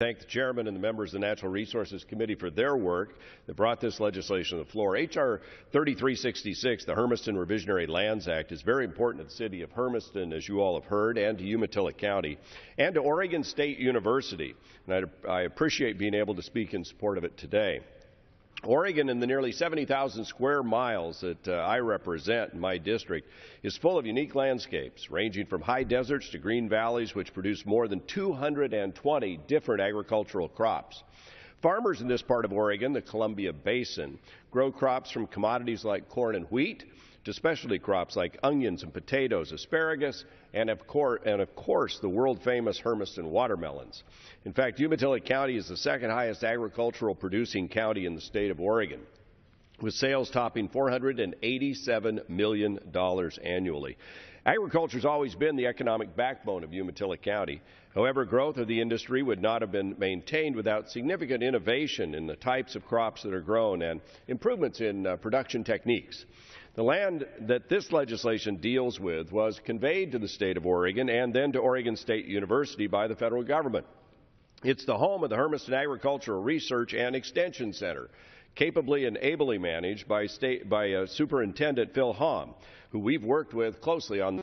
Thank the chairman and the members of the Natural Resources Committee for their work that brought this legislation to the floor. H.R. 3366, the Hermiston Revisionary Lands Act, is very important to the city of Hermiston, as you all have heard, and to Umatilla County, and to Oregon State University. And I appreciate being able to speak in support of it today. Oregon, in the nearly 70,000 square miles that I represent in my district, is full of unique landscapes, ranging from high deserts to green valleys, which produce more than 220 different agricultural crops. Farmers in this part of Oregon, the Columbia Basin, grow crops from commodities like corn and wheat to specialty crops like onions and potatoes, asparagus, and of course, the world-famous Hermiston watermelons. In fact, Umatilla County is the second highest agricultural producing county in the state of Oregon, with sales topping $487 million annually. Agriculture has always been the economic backbone of Umatilla County. However, growth of the industry would not have been maintained without significant innovation in the types of crops that are grown and improvements in production techniques. The land that this legislation deals with was conveyed to the state of Oregon and then to Oregon State University by the federal government. It's the home of the Hermiston Agricultural Research and Extension Center, capably and ably managed by Superintendent Phil Hom, who we've worked with closely on the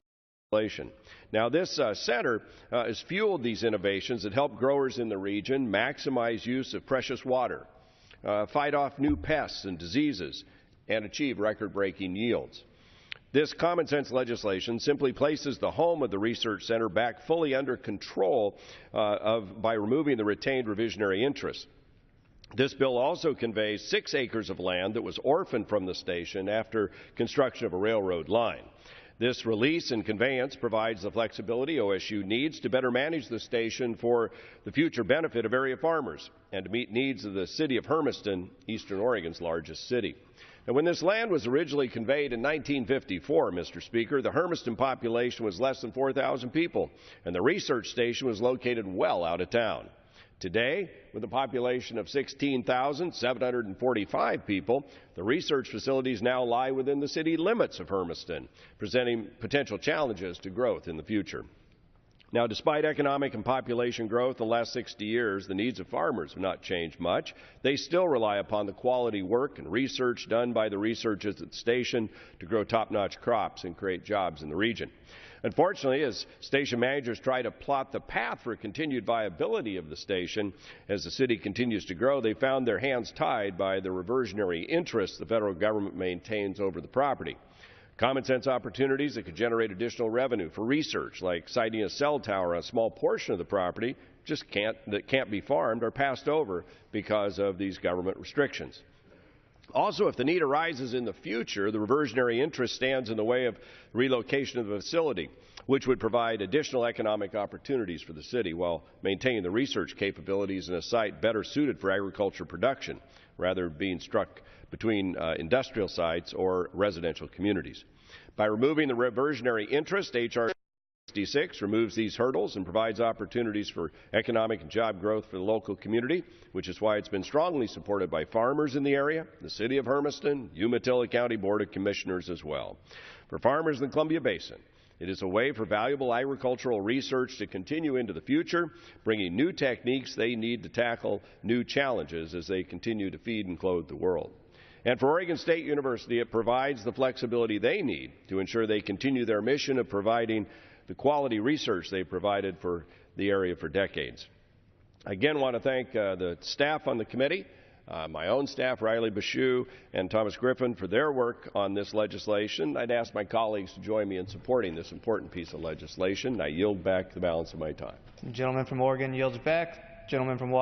legislation. Now, this center has fueled these innovations that help growers in the region maximize use of precious water, fight off new pests and diseases, and achieve record-breaking yields. This common-sense legislation simply places the home of the research center back fully under control by removing the retained revisionary interest. This bill also conveys 6 acres of land that was orphaned from the station after construction of a railroad line. This release and conveyance provides the flexibility OSU needs to better manage the station for the future benefit of area farmers and to meet needs of the city of Hermiston, Eastern Oregon's largest city. And when this land was originally conveyed in 1954, Mr. Speaker, the Hermiston population was less than 4,000 people, and the research station was located well out of town. Today, with a population of 16,745 people, the research facilities now lie within the city limits of Hermiston, presenting potential challenges to growth in the future. Now, despite economic and population growth the last 60 years, the needs of farmers have not changed much. They still rely upon the quality work and research done by the researchers at the station to grow top-notch crops and create jobs in the region. Unfortunately, as station managers try to plot the path for continued viability of the station as the city continues to grow, they found their hands tied by the reversionary interest the federal government maintains over the property. Common sense opportunities that could generate additional revenue for research, like siting a cell tower on a small portion of the property that can't be farmed, are passed over because of these government restrictions. Also, if the need arises in the future, the reversionary interest stands in the way of relocation of the facility, which would provide additional economic opportunities for the city while maintaining the research capabilities in a site better suited for agriculture production, rather than being struck between industrial sites or residential communities. By removing the reversionary interest, H.R. 66 removes these hurdles and provides opportunities for economic and job growth for the local community, which is why it's been strongly supported by farmers in the area, the city of Hermiston, Umatilla County Board of Commissioners as well. For farmers in the Columbia Basin, it is a way for valuable agricultural research to continue into the future, bringing new techniques they need to tackle new challenges as they continue to feed and clothe the world. And for Oregon State University, it provides the flexibility they need to ensure they continue their mission of providing the quality research they've provided for the area for decades. I again want to thank the staff on the committee, my own staff, Riley Bashew and Thomas Griffin, for their work on this legislation. I'd ask my colleagues to join me in supporting this important piece of legislation. I yield back the balance of my time. The gentleman from Oregon yields back. Gentleman from Washington.